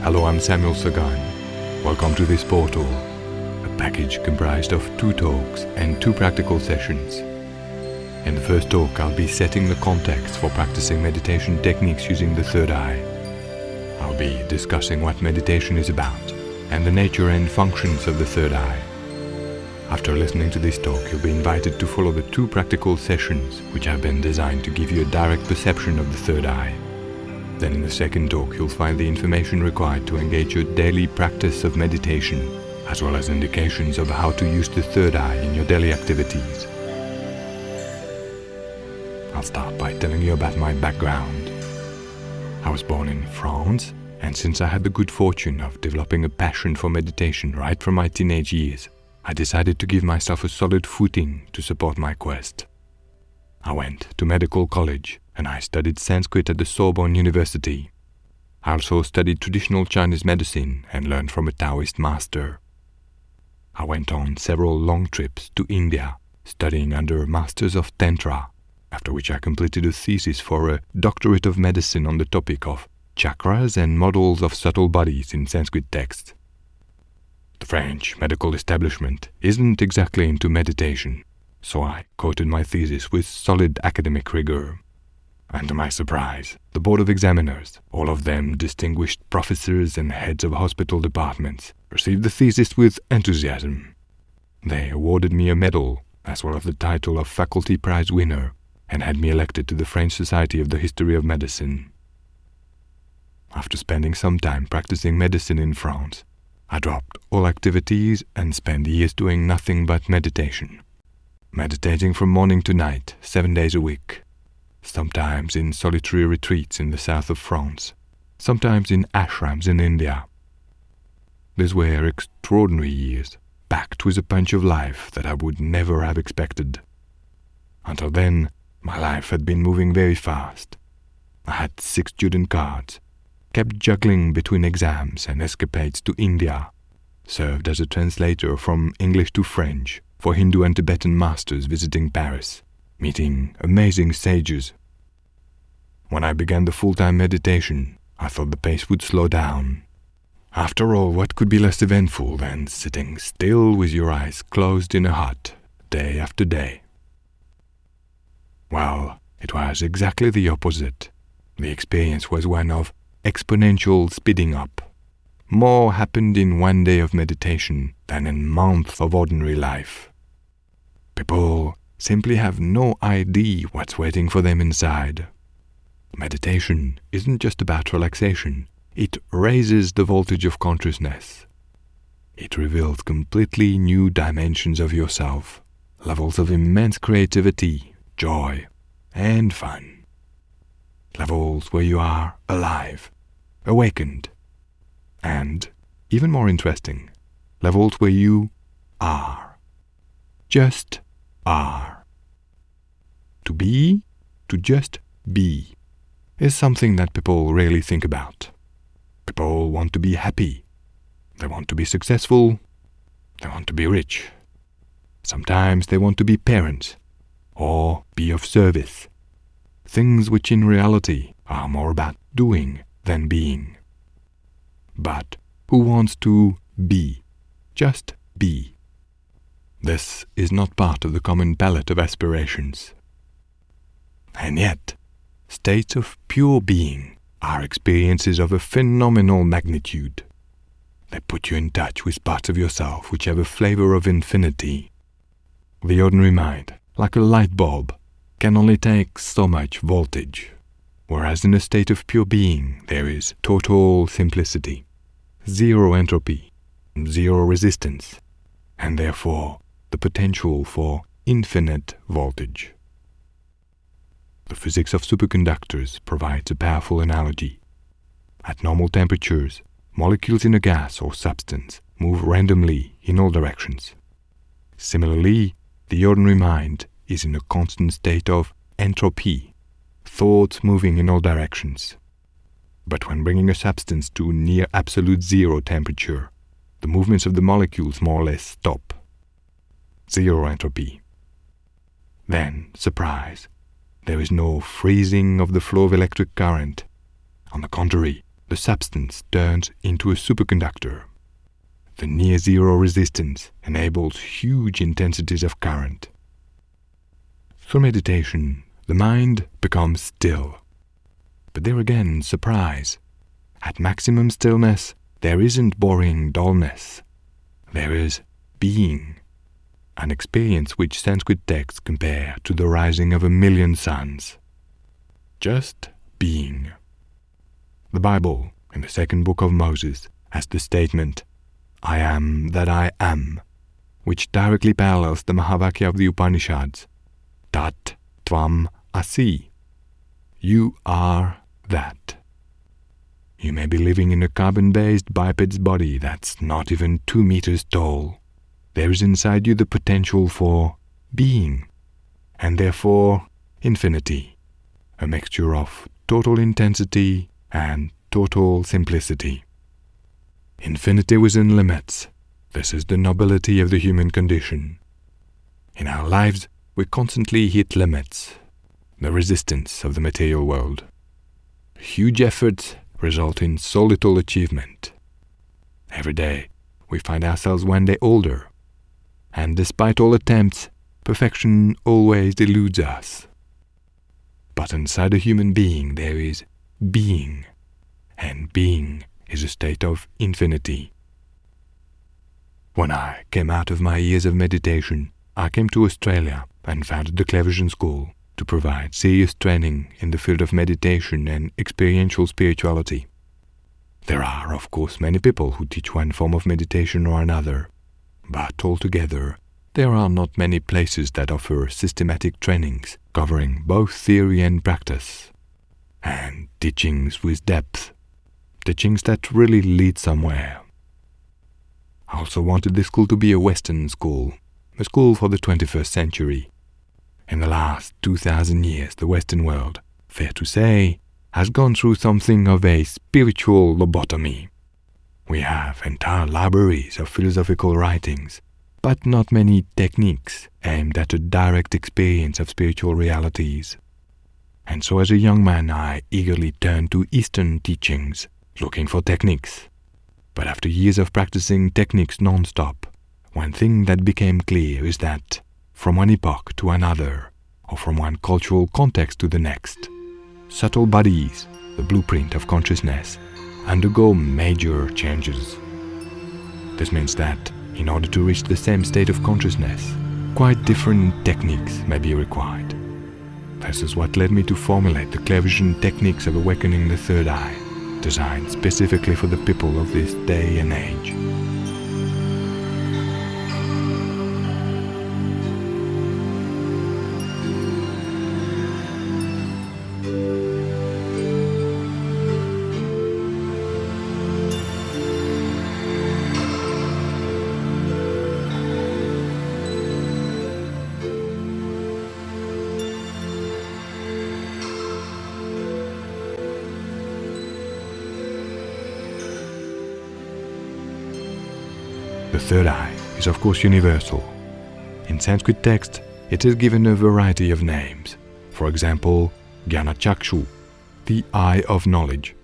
Hello, I'm Samuel Sagan. Welcome to this portal, a package comprised of 2 talks and 2 practical sessions. In the first talk, I'll be setting the context for practicing meditation techniques using the third eye. I'll be discussing what meditation is about and the nature and functions of the third eye. After listening to this talk, you'll be invited to follow the 2 practical sessions which have been designed to give you a direct perception of the third eye. Then in the second talk, you'll find the information required to engage your daily practice of meditation, as well as indications of how to use the third eye in your daily activities. I'll start by telling you about my background. I was born in France, and since I had the good fortune of developing a passion for meditation right from my teenage years, I decided to give myself a solid footing to support my quest. I went to medical college, and I studied Sanskrit at the Sorbonne University. I also studied traditional Chinese medicine and learned from a Taoist master. I went on several long trips to India, studying under masters of Tantra, after which I completed a thesis for a doctorate of medicine on the topic of chakras and models of subtle bodies in Sanskrit texts. The French medical establishment isn't exactly into meditation, so I quoted my thesis with solid academic rigor. And to my surprise, the Board of Examiners, all of them distinguished professors and heads of hospital departments, received the thesis with enthusiasm. They awarded me a medal, as well as the title of faculty prize winner, and had me elected to the French Society of the History of Medicine. After spending some time practicing medicine in France, I dropped all activities and spent years doing nothing but meditation. Meditating from morning to night, 7 days a week. Sometimes in solitary retreats in the south of France, sometimes in ashrams in India. These were extraordinary years, packed with a punch of life that I would never have expected. Until then, my life had been moving very fast. I had 6 student cards, kept juggling between exams and escapades to India, served as a translator from English to French for Hindu and Tibetan masters visiting Paris, meeting amazing sages. When I began the full-time meditation, I thought the pace would slow down. After all, what could be less eventful than sitting still with your eyes closed in a hut, day after day? Well, it was exactly the opposite. The experience was one of exponential speeding up. More happened in 1 day of meditation than in months of ordinary life. People simply have no idea what's waiting for them inside. Meditation isn't just about relaxation. It raises the voltage of consciousness. It reveals completely new dimensions of yourself, levels of immense creativity, joy, and fun. Levels where you are alive, awakened, and, even more interesting, levels where you are. Just are. To be, to just be, is something that people rarely think about. People want to be happy. They want to be successful. They want to be rich. Sometimes they want to be parents or be of service. Things which in reality are more about doing than being. But who wants to be? Just be. This is not part of the common palette of aspirations. And yet, states of pure being are experiences of a phenomenal magnitude. They put you in touch with parts of yourself which have a flavor of infinity. The ordinary mind, like a light bulb, can only take so much voltage, whereas in a state of pure being there is total simplicity, zero entropy, zero resistance, and therefore the potential for infinite voltage. The physics of superconductors provides a powerful analogy. At normal temperatures, molecules in a gas or substance move randomly in all directions. Similarly, the ordinary mind is in a constant state of entropy, thoughts moving in all directions. But when bringing a substance to near absolute zero temperature, the movements of the molecules more or less stop. Zero entropy. Then, surprise, there is no freezing of the flow of electric current. On the contrary, the substance turns into a superconductor. The near-zero resistance enables huge intensities of current. Through meditation, the mind becomes still. But there again, surprise. At maximum stillness, there isn't boring dullness. There is being, an experience which Sanskrit texts compare to the rising of 1,000,000 suns. Just being. The Bible, in the second book of Moses, has the statement, "I am that I am," which directly parallels the Mahavakya of the Upanishads, Tat Tvam Asi. You are that. You may be living in a carbon-based biped's body that's not even 2 meters tall. There is inside you the potential for being, and therefore infinity, a mixture of total intensity and total simplicity. Infinity within limits. This is the nobility of the human condition. In our lives, we constantly hit limits, the resistance of the material world. Huge efforts result in so little achievement. Every day, we find ourselves one day older, and despite all attempts, perfection always eludes us. But inside a human being there is being, and being is a state of infinity. When I came out of my years of meditation, I came to Australia and founded the Claire Vision School to provide serious training in the field of meditation and experiential spirituality. There are, of course, many people who teach one form of meditation or another, but altogether, there are not many places that offer systematic trainings covering both theory and practice, and teachings with depth, teachings that really lead somewhere. I also wanted this school to be a Western school, a school for the 21st century. In the last 2,000 years, the Western world, fair to say, has gone through something of a spiritual lobotomy. We have entire libraries of philosophical writings, but not many techniques aimed at a direct experience of spiritual realities. And so as a young man, I eagerly turned to Eastern teachings, looking for techniques. But after years of practicing techniques non-stop, one thing that became clear is that from one epoch to another, or from one cultural context to the next, subtle bodies, the blueprint of consciousness, undergo major changes. This means that, in order to reach the same state of consciousness, quite different techniques may be required. This is what led me to formulate the Claire Vision techniques of awakening the third eye, designed specifically for the people of this day and age. The third eye is of course universal. In Sanskrit text, it is given a variety of names. For example, Jnana-chakshu, the eye of knowledge.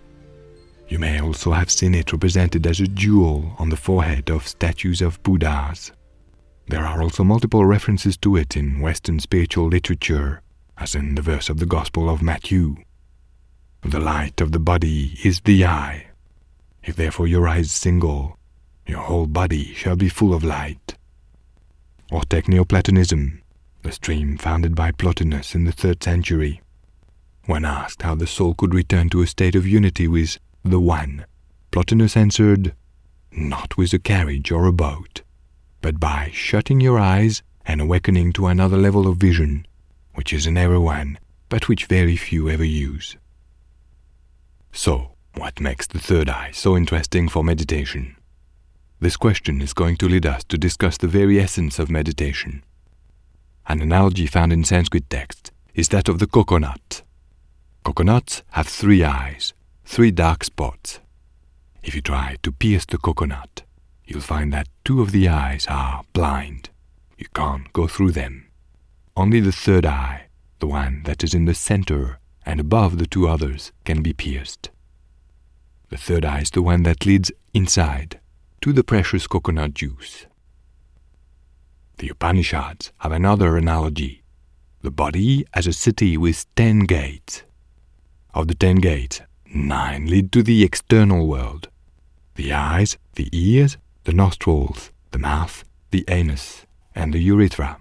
You may also have seen it represented as a jewel on the forehead of statues of Buddhas. There are also multiple references to it in Western spiritual literature, as in the verse of the Gospel of Matthew. The light of the body is the eye. If therefore your eye is single, your whole body shall be full of light. Or take Neoplatonism, the stream founded by Plotinus in the 3rd century. When asked how the soul could return to a state of unity with the One, Plotinus answered, not with a carriage or a boat, but by shutting your eyes and awakening to another level of vision, which is an error one, but which very few ever use. So, what makes the third eye so interesting for meditation? This question is going to lead us to discuss the very essence of meditation. An analogy found in Sanskrit text is that of the coconut. Coconuts have 3 eyes, 3 dark spots. If you try to pierce the coconut, you'll find that 2 of the eyes are blind. You can't go through them. Only the third eye, the one that is in the center and above the 2 others, can be pierced. The third eye is the one that leads inside, to the precious coconut juice. The Upanishads have another analogy. The body as a city with 10 gates. Of the 10 gates, 9 lead to the external world. The eyes, the ears, the nostrils, the mouth, the anus, and the urethra.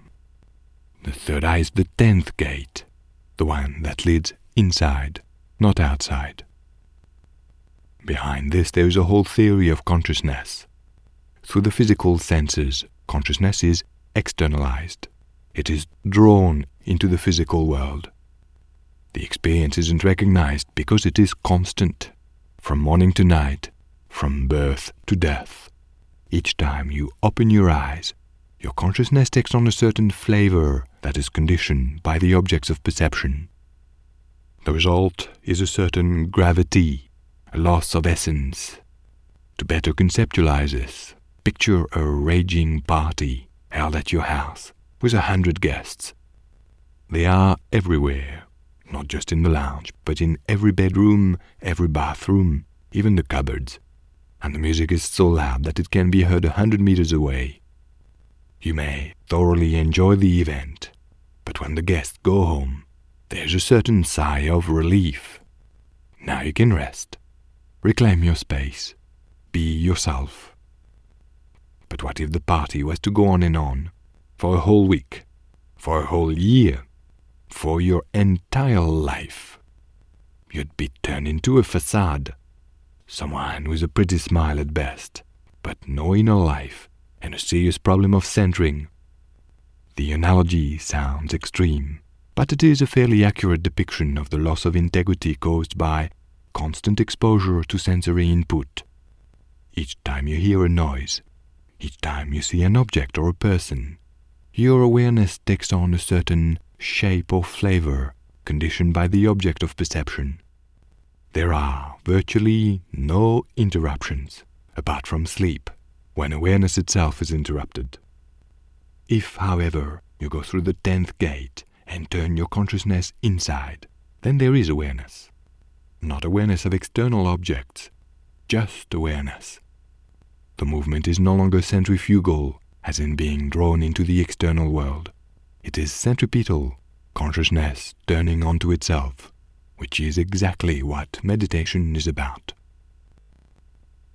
The third eye is the 10th gate, the one that leads inside, not outside. Behind this there is a whole theory of consciousness. Through the physical senses, consciousness is externalized. It is drawn into the physical world. The experience isn't recognized because it is constant, from morning to night, from birth to death. Each time you open your eyes, your consciousness takes on a certain flavor that is conditioned by the objects of perception. The result is a certain gravity, a loss of essence. To better conceptualize this, picture a raging party held at your house with 100 guests. They are everywhere, not just in the lounge, but in every bedroom, every bathroom, even the cupboards. And the music is so loud that it can be heard 100 meters away. You may thoroughly enjoy the event, but when the guests go home, there's a certain sigh of relief. Now you can rest. Reclaim your space. Be yourself. But what if the party was to go on and on, for a whole week, for a whole year, for your entire life? You'd be turned into a facade, someone with a pretty smile at best, but no inner life and a serious problem of centering. The analogy sounds extreme, but it is a fairly accurate depiction of the loss of integrity caused by constant exposure to sensory input. Each time you hear a noise, each time you see an object or a person, your awareness takes on a certain shape or flavor conditioned by the object of perception. There are virtually no interruptions, apart from sleep, when awareness itself is interrupted. If, however, you go through the 10th gate and turn your consciousness inside, then there is awareness. Not awareness of external objects, just awareness. The movement is no longer centrifugal, as in being drawn into the external world. It is centripetal, consciousness turning onto itself, which is exactly what meditation is about.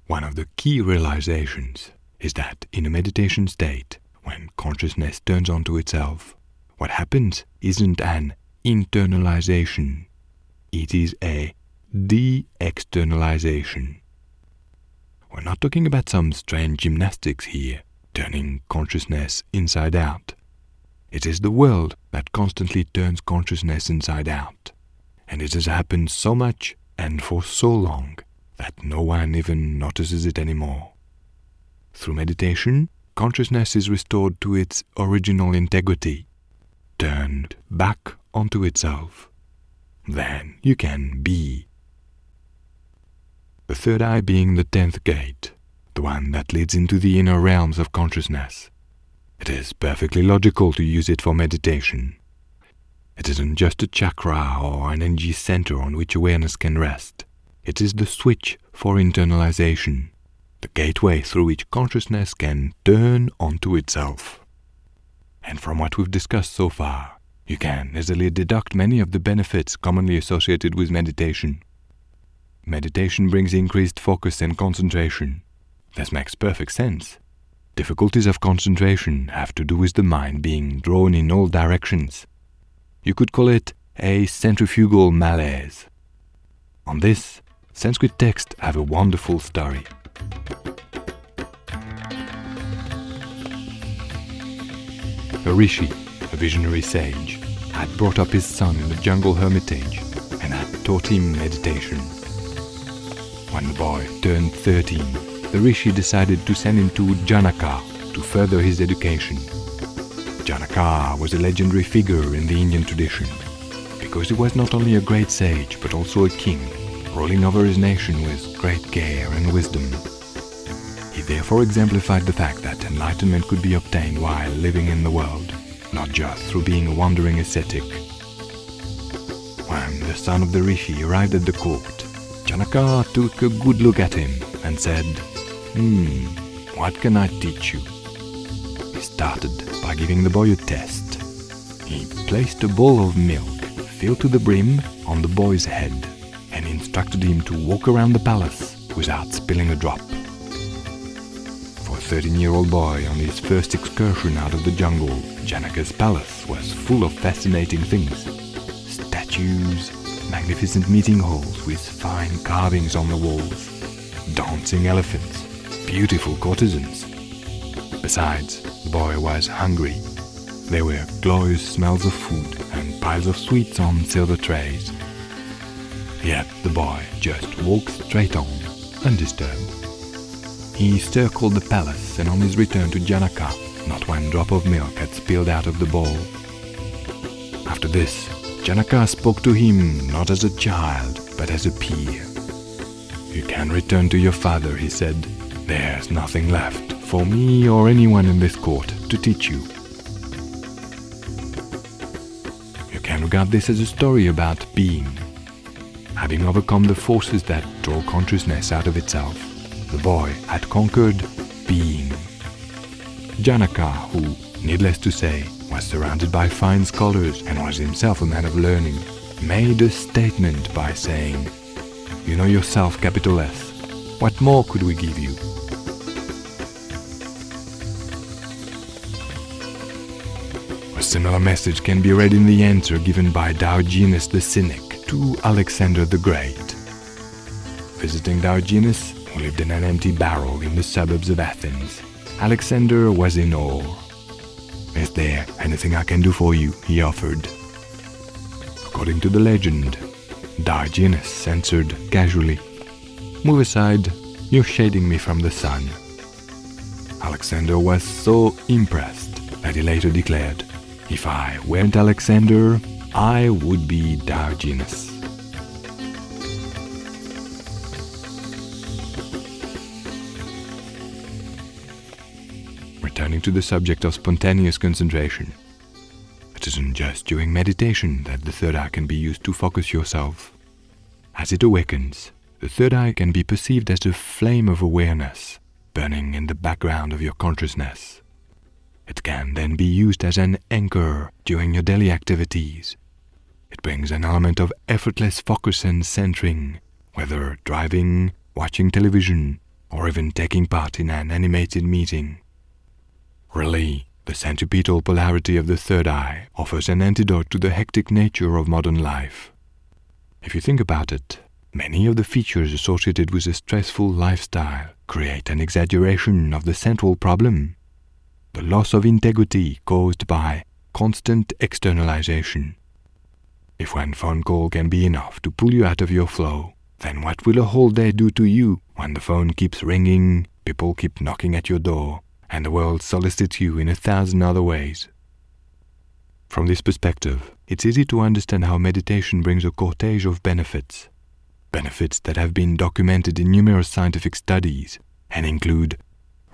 One of the key realizations is that in a meditation state, when consciousness turns onto itself, what happens isn't an internalization, it is a de-externalization. We're not talking about some strange gymnastics here, turning consciousness inside out. It is the world that constantly turns consciousness inside out, and it has happened so much and for so long that no one even notices it anymore. Through meditation, consciousness is restored to its original integrity, turned back onto itself. Then you can be. The third eye being the 10th gate, the one that leads into the inner realms of consciousness. It is perfectly logical to use it for meditation. It isn't just a chakra or an energy center on which awareness can rest. It is the switch for internalization, the gateway through which consciousness can turn onto itself. And from what we've discussed so far, you can easily deduct many of the benefits commonly associated with meditation. Meditation brings increased focus and concentration. This makes perfect sense. Difficulties of concentration have to do with the mind being drawn in all directions. You could call it a centrifugal malaise. On this, Sanskrit texts have a wonderful story. A rishi, a visionary sage, had brought up his son in the jungle hermitage and had taught him meditation. When the boy turned 13, the rishi decided to send him to Janaka to further his education. Janaka was a legendary figure in the Indian tradition, because he was not only a great sage but also a king, ruling over his nation with great care and wisdom. He therefore exemplified the fact that enlightenment could be obtained while living in the world, not just through being a wandering ascetic. When the son of the rishi arrived at the court, Janaka took a good look at him and said, what can I teach you? He started by giving the boy a test. He placed a bowl of milk filled to the brim on the boy's head and instructed him to walk around the palace without spilling a drop. For a 13-year-old boy on his first excursion out of the jungle, Janaka's palace was full of fascinating things. Statues, magnificent meeting halls with fine carvings on the walls, dancing elephants, beautiful courtesans. Besides, the boy was hungry. There were glorious smells of food and piles of sweets on silver trays. Yet the boy just walked straight on, undisturbed. He circled the palace, and on his return to Janaka, not one drop of milk had spilled out of the bowl. After this, Janaka spoke to him not as a child, but as a peer. "You can return to your father," he said. "There's nothing left for me or anyone in this court to teach you." You can regard this as a story about being. Having overcome the forces that draw consciousness out of itself, the boy had conquered being. Janaka, who, needless to say, was surrounded by fine scholars and was himself a man of learning, made a statement by saying, "You know yourself, capital S. What more could we give you?" A similar message can be read in the answer given by Diogenes the Cynic to Alexander the Great. Visiting Diogenes, who lived in an empty barrel in the suburbs of Athens, Alexander was in awe. "Is there anything I can do for you?" he offered. According to the legend, Diogenes answered casually, "Move aside, you're shading me from the sun." Alexander was so impressed that he later declared, "If I weren't Alexander, I would be Diogenes." Returning to the subject of spontaneous concentration, it isn't just during meditation that the third eye can be used to focus yourself. As it awakens, the third eye can be perceived as a flame of awareness burning in the background of your consciousness. It can then be used as an anchor during your daily activities. It brings an element of effortless focus and centering, whether driving, watching television, or even taking part in an animated meeting. Really, the centripetal polarity of the third eye offers an antidote to the hectic nature of modern life. If you think about it, many of the features associated with a stressful lifestyle create an exaggeration of the central problem: the loss of integrity caused by constant externalization. If one phone call can be enough to pull you out of your flow, then what will a whole day do to you when the phone keeps ringing, people keep knocking at your door, and the world solicits you in 1,000 other ways? From this perspective, it's easy to understand how meditation brings a cortege of benefits. Benefits that have been documented in numerous scientific studies and include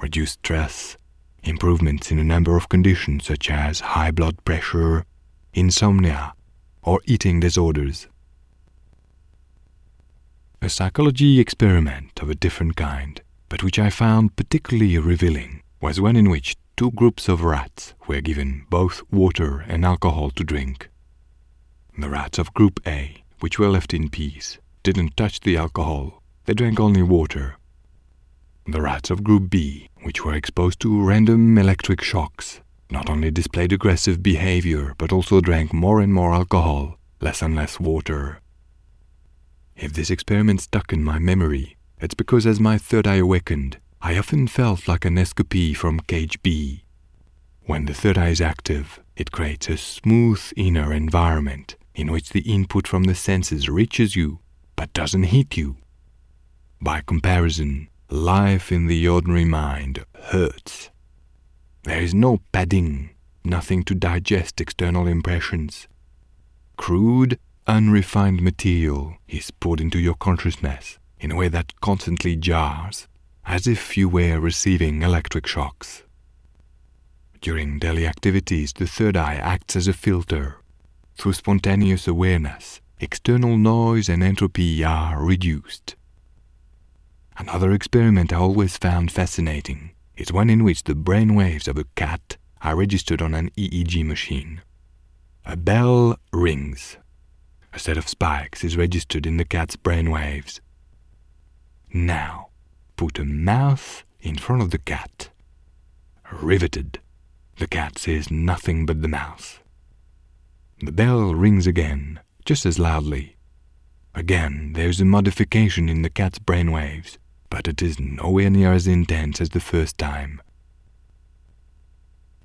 reduced stress, improvements in a number of conditions such as high blood pressure, insomnia, or eating disorders. A psychology experiment of a different kind, but which I found particularly revealing, was one in which two groups of rats were given both water and alcohol to drink. The rats of Group A, which were left in peace, didn't touch the alcohol, they drank only water. The rats of Group B, which were exposed to random electric shocks, not only displayed aggressive behavior, but also drank more and more alcohol, less and less water. If this experiment stuck in my memory, it's because as my third eye awakened, I often felt like an escapee from cage B. When the third eye is active, it creates a smooth inner environment in which the input from the senses reaches you, but doesn't hit you. By comparison, life in the ordinary mind hurts. There is no padding, nothing to digest external impressions. Crude, unrefined material is poured into your consciousness in a way that constantly jars, as if you were receiving electric shocks. During daily activities, the third eye acts as a filter. Through spontaneous awareness, external noise and entropy are reduced. Another experiment I always found fascinating is one in which the brain waves of a cat are registered on an EEG machine. A bell rings. A set of spikes is registered in the cat's brain waves. Now, put a mouse in front of the cat. Riveted. The cat sees nothing but the mouse. The bell rings again, just as loudly. Again, there is a modification in the cat's brainwaves, but it is nowhere near as intense as the first time.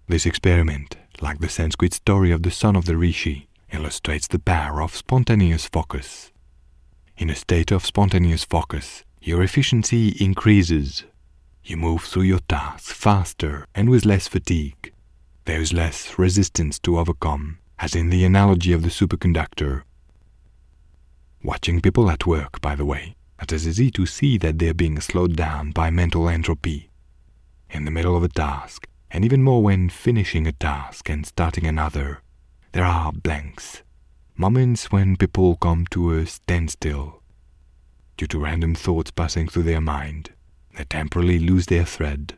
This experiment, like the Sanskrit story of the son of the rishi, illustrates the power of spontaneous focus. In a state of spontaneous focus, your efficiency increases. You move through your tasks faster and with less fatigue. There is less resistance to overcome, as in the analogy of the superconductor. Watching people at work, by the way, it is easy to see that they are being slowed down by mental entropy. In the middle of a task, and even more when finishing a task and starting another, there are blanks, moments when people come to a standstill. Due to random thoughts passing through their mind, they temporarily lose their thread.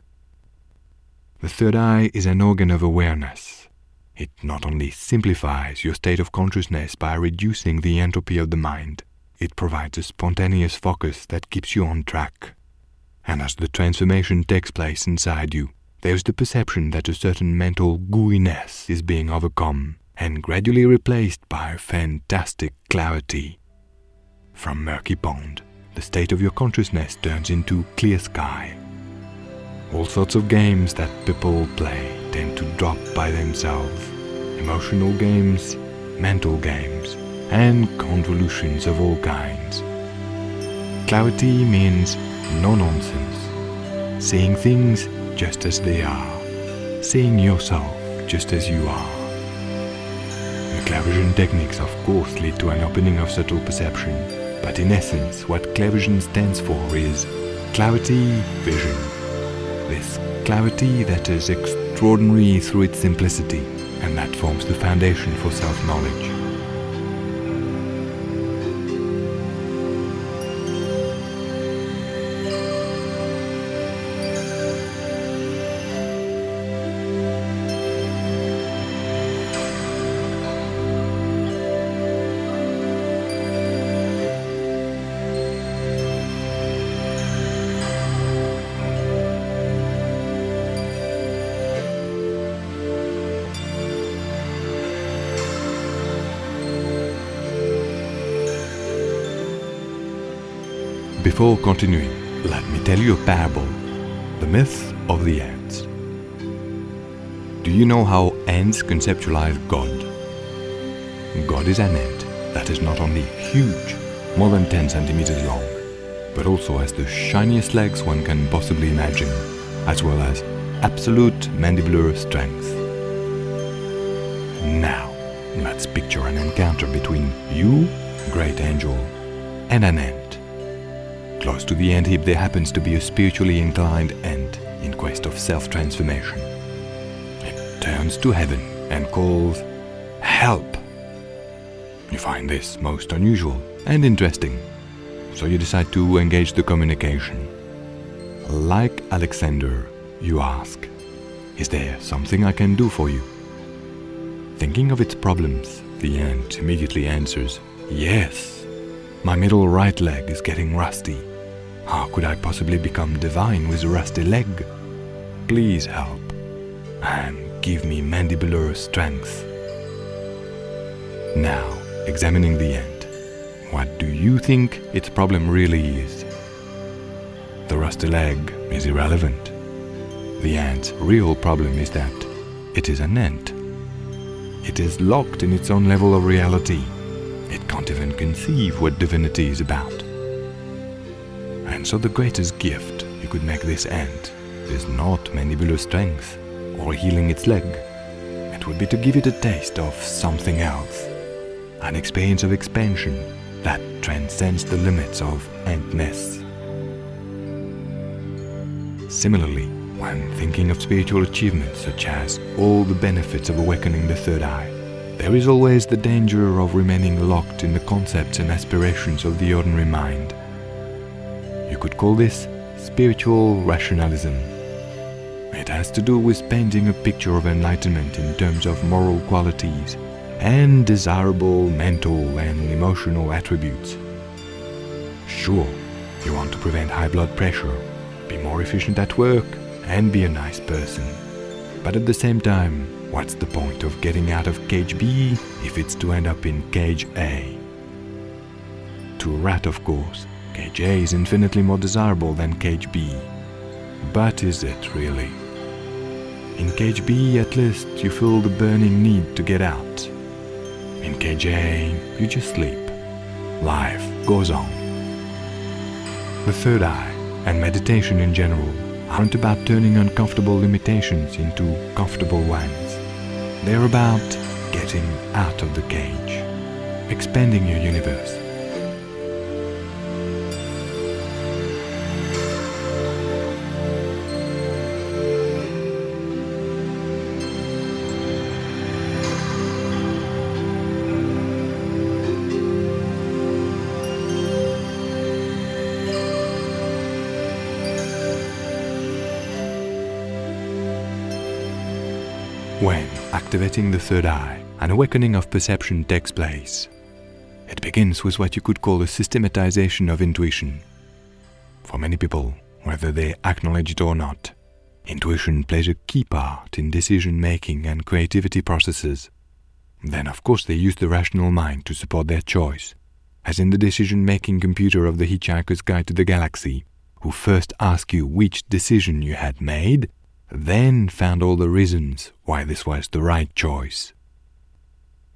The third eye is an organ of awareness. It not only simplifies your state of consciousness by reducing the entropy of the mind, it provides a spontaneous focus that keeps you on track. And as the transformation takes place inside you, there's the perception that a certain mental gooiness is being overcome and gradually replaced by fantastic clarity. From murky pond, the state of your consciousness turns into clear sky. All sorts of games that people play tend to drop by themselves. Emotional games, mental games, and convolutions of all kinds. Clarity means no nonsense. Seeing things just as they are. Seeing yourself just as you are. The clairvision techniques of course lead to an opening of subtle perception, but in essence what clairvision stands for is clarity vision. This clarity that is extraordinary through its simplicity, and that forms the foundation for self-knowledge. Before continuing, let me tell you a parable, the myth of the ants. Do you know how ants conceptualize God? God is an ant that is not only huge, more than 10 centimeters long, but also has the shiniest legs one can possibly imagine, as well as absolute mandibular strength. Now, let's picture an encounter between you, great angel, and an ant. Close to the ant heap there happens to be a spiritually inclined ant in quest of self-transformation. It turns to heaven and calls, "Help!" You find this most unusual and interesting, so you decide to engage the communication. Like Alexander, you ask, "Is there something I can do for you?" Thinking of its problems, the ant immediately answers, "Yes, my middle right leg is getting rusty. How could I possibly become divine with a rusty leg? Please help, and give me mandibular strength." Now, examining the ant, what do you think its problem really is? The rusty leg is irrelevant. The ant's real problem is that it is an ant. It is locked in its own level of reality. It can't even conceive what divinity is about. And so the greatest gift you could make this ant is not mandibular strength or healing its leg. It would be to give it a taste of something else, an experience of expansion that transcends the limits of antness. Similarly, when thinking of spiritual achievements such as all the benefits of awakening the third eye, there is always the danger of remaining locked in the concepts and aspirations of the ordinary mind. You could call this spiritual rationalism. It has to do with painting a picture of enlightenment in terms of moral qualities and desirable mental and emotional attributes. Sure, you want to prevent high blood pressure, be more efficient at work, and be a nice person. But at the same time, what's the point of getting out of cage B if it's to end up in cage A? To a rat, of course, cage A is infinitely more desirable than cage B. But is it really? In cage B, at least, you feel the burning need to get out. In cage A, you just sleep. Life goes on. The third eye, and meditation in general, aren't about turning uncomfortable limitations into comfortable ones. They're about getting out of the cage, expanding your universe. When activating the third eye, an awakening of perception takes place. It begins with what you could call a systematization of intuition. For many people, whether they acknowledge it or not, intuition plays a key part in decision-making and creativity processes. Then, of course, they use the rational mind to support their choice, as in the decision-making computer of The Hitchhiker's Guide to the Galaxy, who first asked you which decision you had made, then found all the reasons why this was the right choice.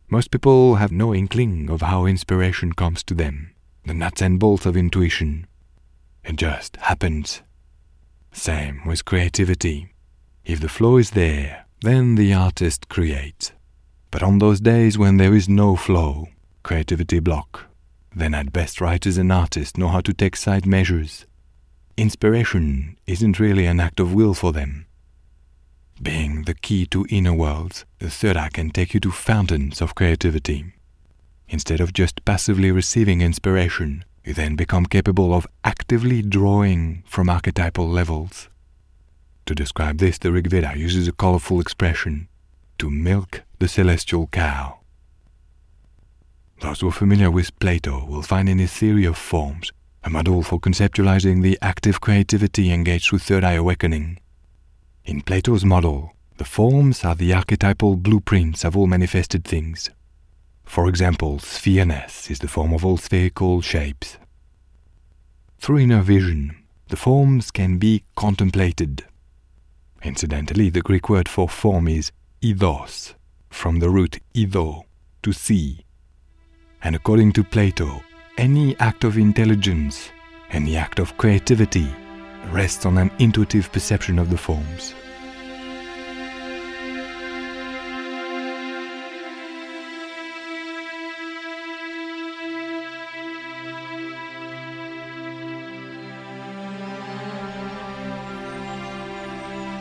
Most people have no inkling of how inspiration comes to them, the nuts and bolts of intuition. It just happens. Same with creativity. If the flow is there, then the artist creates. But on those days when there is no flow, creativity block, then at best writers and artists know how to take side measures. Inspiration isn't really an act of will for them. Being the key to inner worlds, the third eye can take you to fountains of creativity. Instead of just passively receiving inspiration, you then become capable of actively drawing from archetypal levels. To describe this, the Rig Veda uses a colorful expression, to milk the celestial cow. Those who are familiar with Plato will find in his theory of forms a model for conceptualizing the active creativity engaged with third eye awakening. In Plato's model, the forms are the archetypal blueprints of all manifested things. For example, sphereness is the form of all spherical shapes. Through inner vision, the forms can be contemplated. Incidentally, the Greek word for form is eidos, from the root eido, to see. And according to Plato, any act of intelligence, any act of creativity, rests on an intuitive perception of the forms.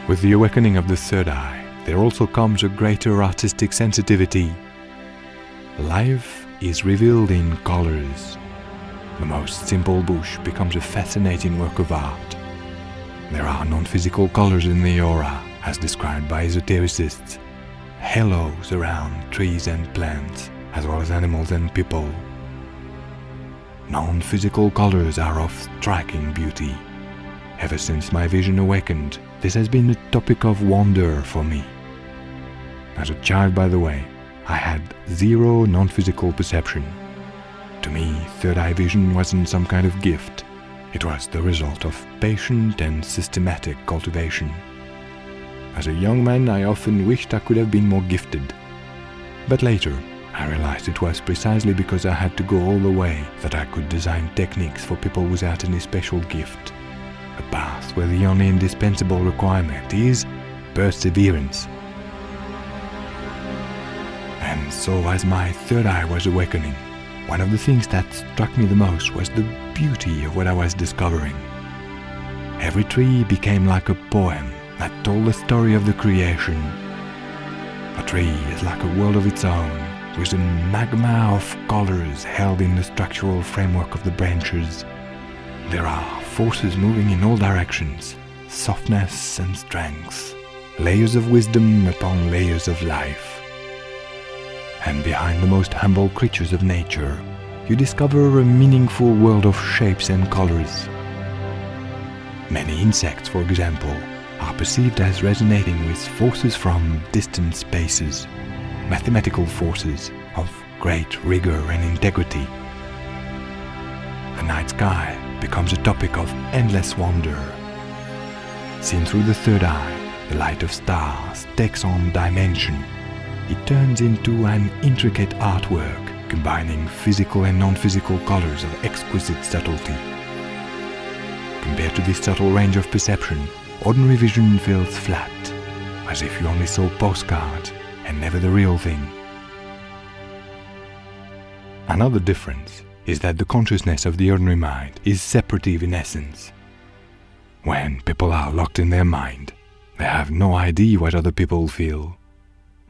With the awakening of the third eye, there also comes a greater artistic sensitivity. Life is revealed in colors. The most simple bush becomes a fascinating work of art. There are non-physical colors in the aura, as described by esotericists, halos around trees and plants, as well as animals and people. Non-physical colors are of striking beauty. Ever since my vision awakened, this has been a topic of wonder for me. As a child, by the way, I had zero non-physical perception. To me, third eye vision wasn't some kind of gift. It was the result of patient and systematic cultivation. As a young man, I often wished I could have been more gifted. But later, I realized it was precisely because I had to go all the way that I could design techniques for people without any special gift. A path where the only indispensable requirement is perseverance. And so as my third eye was awakening, one of the things that struck me the most was the beauty of what I was discovering. Every tree became like a poem that told the story of the creation. A tree is like a world of its own, with a magma of colors held in the structural framework of the branches. There are forces moving in all directions, softness and strength, layers of wisdom upon layers of life. And behind the most humble creatures of nature, you discover a meaningful world of shapes and colors. Many insects, for example, are perceived as resonating with forces from distant spaces, mathematical forces of great rigor and integrity. The night sky becomes a topic of endless wonder. Seen through the third eye, the light of stars takes on dimension. It turns into an intricate artwork, combining physical and non-physical colors of exquisite subtlety. Compared to this subtle range of perception, ordinary vision feels flat, as if you only saw postcards and never the real thing. Another difference is that the consciousness of the ordinary mind is separative in essence. When people are locked in their mind, they have no idea what other people feel.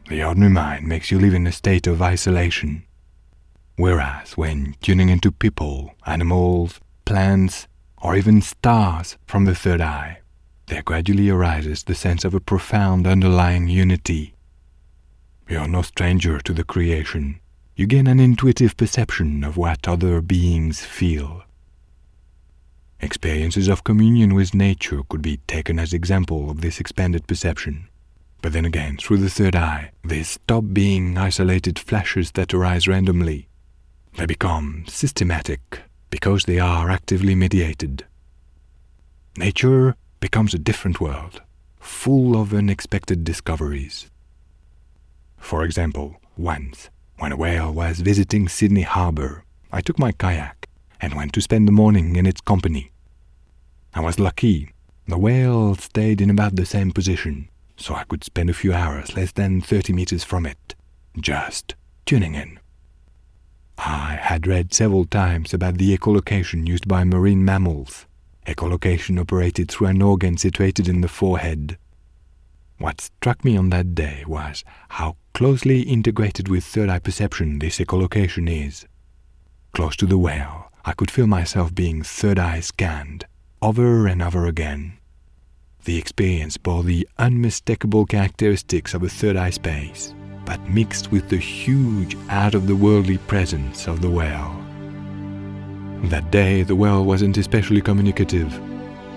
The ordinary mind makes you live in a state of isolation. Whereas when tuning into people, animals, plants, or even stars from the third eye, there gradually arises the sense of a profound underlying unity. You're no stranger to the creation. You gain an intuitive perception of what other beings feel. Experiences of communion with nature could be taken as example of this expanded perception. But then again, through the third eye, they stop being isolated flashes that arise randomly. They become systematic because they are actively mediated. Nature becomes a different world, full of unexpected discoveries. For example, once, when a whale was visiting Sydney Harbour, I took my kayak and went to spend the morning in its company. I was lucky. The whale stayed in about the same position, so I could spend a few hours less than 30 meters from it, just tuning in. I had read several times about the echolocation used by marine mammals. Echolocation operated through an organ situated in the forehead. What struck me on that day was how closely integrated with third-eye perception this echolocation is. Close to the whale, I could feel myself being third-eye scanned, over and over again. The experience bore the unmistakable characteristics of a third-eye space, but mixed with the huge, out-of-the-worldly presence of the whale. That day, the whale wasn't especially communicative.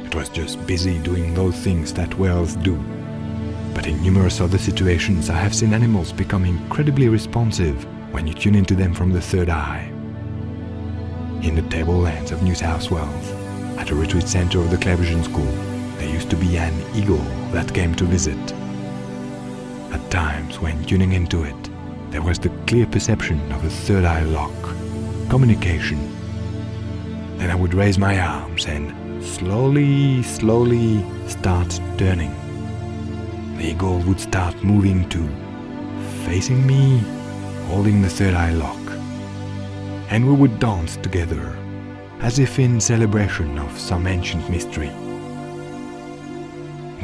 It was just busy doing those things that whales do. But in numerous other situations, I have seen animals become incredibly responsive when you tune into them from the third eye. In the tablelands of New South Wales, at a retreat center of the Clevergen School, there used to be an eagle that came to visit. At times, when tuning into it, there was the clear perception of a third eye lock, communication. Then I would raise my arms and slowly start turning. The eagle would start moving too, facing me, holding the third eye lock. And we would dance together, as if in celebration of some ancient mystery.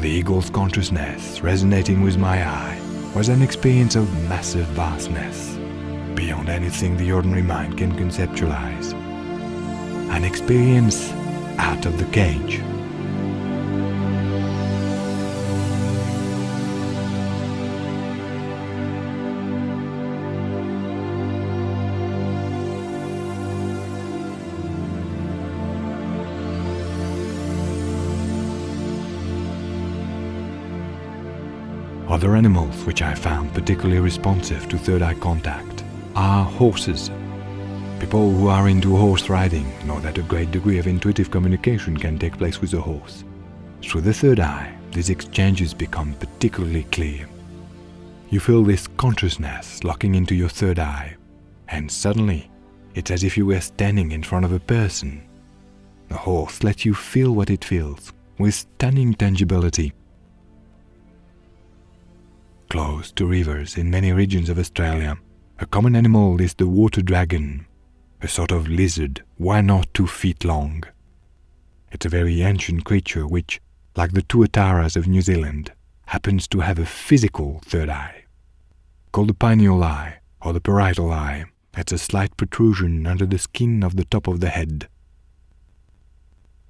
The eagle's consciousness resonating with my eye was an experience of massive vastness, beyond anything the ordinary mind can conceptualize. An experience out of the cage. Other animals which I found particularly responsive to third eye contact are horses. People who are into horse riding know that a great degree of intuitive communication can take place with a horse. Through the third eye, these exchanges become particularly clear. You feel this consciousness locking into your third eye, and suddenly, it's as if you were standing in front of a person. The horse lets you feel what it feels, with stunning tangibility. Close to rivers in many regions of Australia, a common animal is the water dragon, a sort of lizard 1 or 2 feet long. It's a very ancient creature which, like the tuataras of New Zealand, happens to have a physical third eye. Called the pineal eye or the parietal eye. That's a slight protrusion under the skin of the top of the head.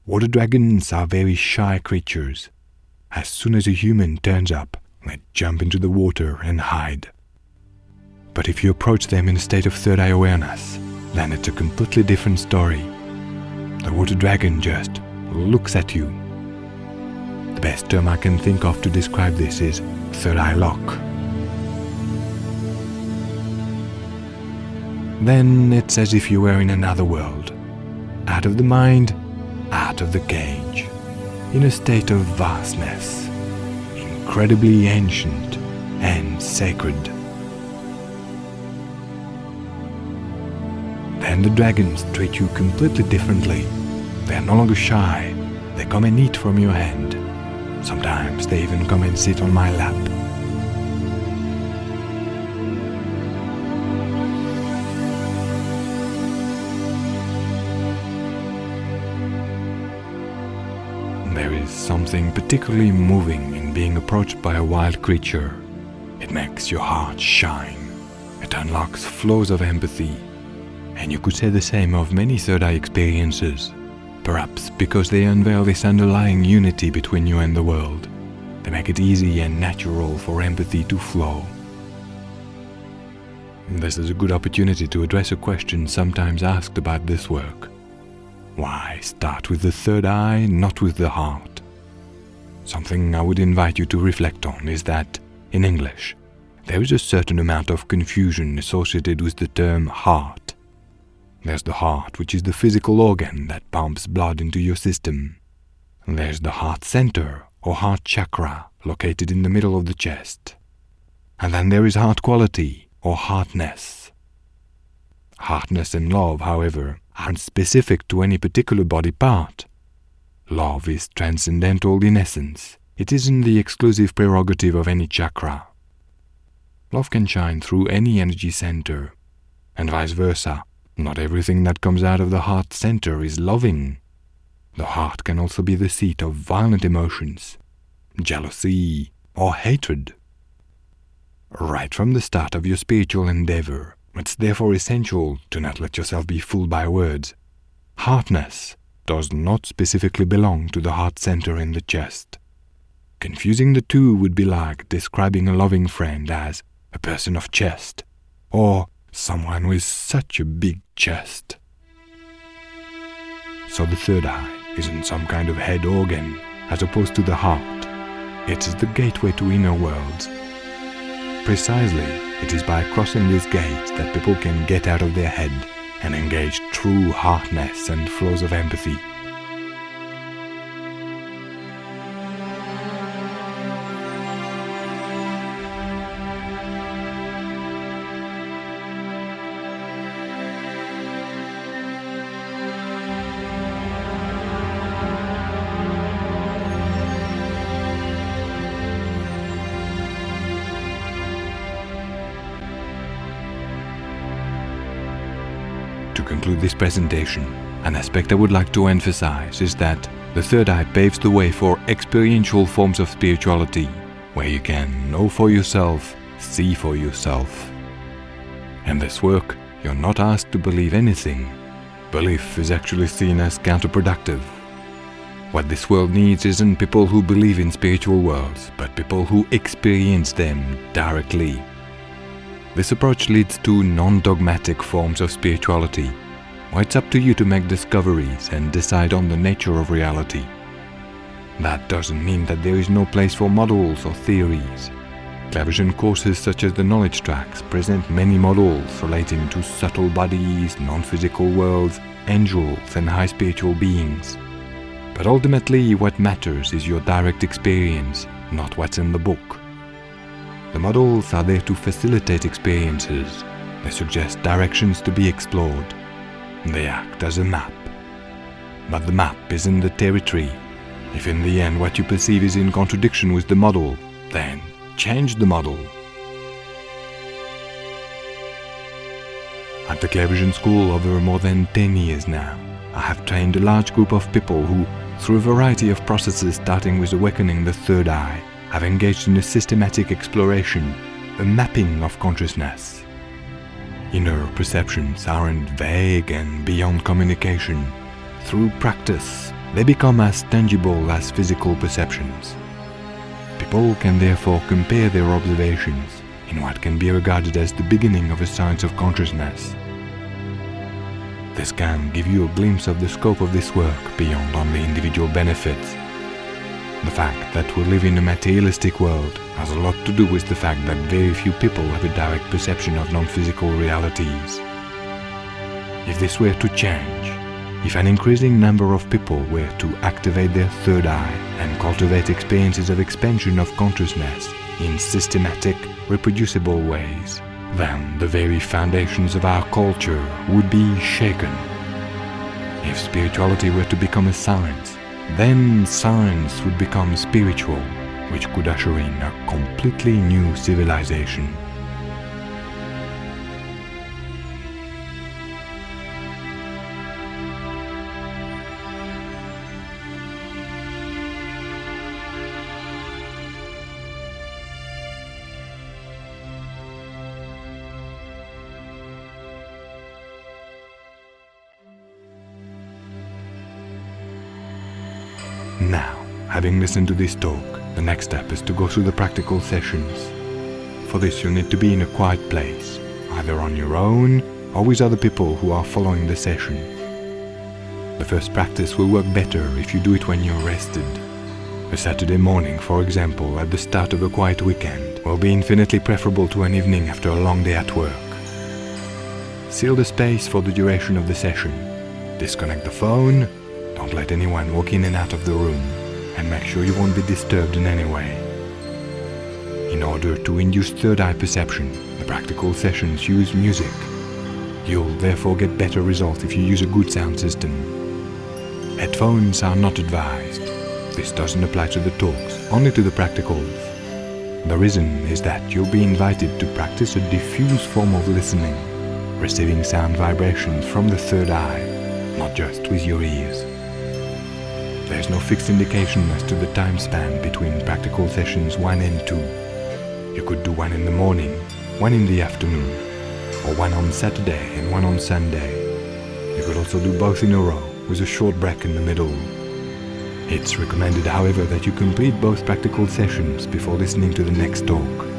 Water dragons are very shy creatures. As soon as a human turns up, they jump into the water and hide. But if you approach them in a state of third eye awareness, then it's a completely different story. The water dragon just looks at you. The best term I can think of to describe this is third eye lock. Then it's as if you were in another world, out of the mind, out of the cage, in a state of vastness, incredibly ancient and sacred. Then the dragons treat you completely differently. They are no longer shy. They come and eat from your hand. Sometimes they even come and sit on my lap. There is something particularly moving in being approached by a wild creature. It makes your heart shine. It unlocks flows of empathy. And you could say the same of many third eye experiences. Perhaps because they unveil this underlying unity between you and the world. They make it easy and natural for empathy to flow. This is a good opportunity to address a question sometimes asked about this work. Why start with the third eye, not with the heart? Something I would invite you to reflect on is that, in English, there is a certain amount of confusion associated with the term heart. There's the heart, which is the physical organ that pumps blood into your system. There's the heart center, or heart chakra, located in the middle of the chest. And then there is heart quality, or heartness. Heartness and love, however, aren't specific to any particular body part. Love is transcendental in essence. It isn't the exclusive prerogative of any chakra. Love can shine through any energy center, and vice versa. Not everything that comes out of the heart center is loving. The heart can also be the seat of violent emotions, jealousy, or hatred. Right from the start of your spiritual endeavor, it's therefore essential to not let yourself be fooled by words. Heartness does not specifically belong to the heart center in the chest. Confusing the two would be like describing a loving friend as a person of chest, or someone with such a big chest. So the third eye isn't some kind of head organ as opposed to the heart. It is the gateway to inner worlds. Precisely, it is by crossing this gate that people can get out of their head and engage true heartness and flows of empathy. To conclude this presentation, an aspect I would like to emphasize is that the third eye paves the way for experiential forms of spirituality, where you can know for yourself, see for yourself. In this work, you're not asked to believe anything. Belief is actually seen as counterproductive. What this world needs isn't people who believe in spiritual worlds, but people who experience them directly. This approach leads to non-dogmatic forms of spirituality, where it's up to you to make discoveries and decide on the nature of reality. That doesn't mean that there is no place for models or theories. Clairvision courses such as the Knowledge Tracks present many models relating to subtle bodies, non-physical worlds, angels, and high spiritual beings. But ultimately, what matters is your direct experience, not what's in the book. The models are there to facilitate experiences. They suggest directions to be explored. They act as a map. But the map isn't the territory. If in the end what you perceive is in contradiction with the model, then change the model. At the Clairvision School over more than 10 years now, I have trained a large group of people who, through a variety of processes starting with awakening the third eye, have engaged in a systematic exploration, a mapping of consciousness. Inner perceptions aren't vague and beyond communication. Through practice, they become as tangible as physical perceptions. People can therefore compare their observations in what can be regarded as the beginning of a science of consciousness. This can give you a glimpse of the scope of this work beyond only individual benefits. The fact that we live in a materialistic world has a lot to do with the fact that very few people have a direct perception of non-physical realities. If this were to change, if an increasing number of people were to activate their third eye and cultivate experiences of expansion of consciousness in systematic, reproducible ways, then the very foundations of our culture would be shaken. If spirituality were to become a science, then science would become spiritual, which could usher in a completely new civilization. Now, having listened to this talk, the next step is to go through the practical sessions. For this you'll need to be in a quiet place, either on your own or with other people who are following the session. The first practice will work better if you do it when you're rested. A Saturday morning, for example, at the start of a quiet weekend, will be infinitely preferable to an evening after a long day at work. Seal the space for the duration of the session. Disconnect the phone. Don't let anyone walk in and out of the room, and make sure you won't be disturbed in any way. In order to induce third eye perception, the practical sessions use music. You'll therefore get better results if you use a good sound system. Headphones are not advised. This doesn't apply to the talks, only to the practicals. The reason is that you'll be invited to practice a diffuse form of listening, receiving sound vibrations from the third eye, not just with your ears. There's no fixed indication as to the time span between practical sessions 1 and 2. You could do one in the morning, one in the afternoon, or one on Saturday and one on Sunday. You could also do both in a row, with a short break in the middle. It's recommended, however, that you complete both practical sessions before listening to the next talk.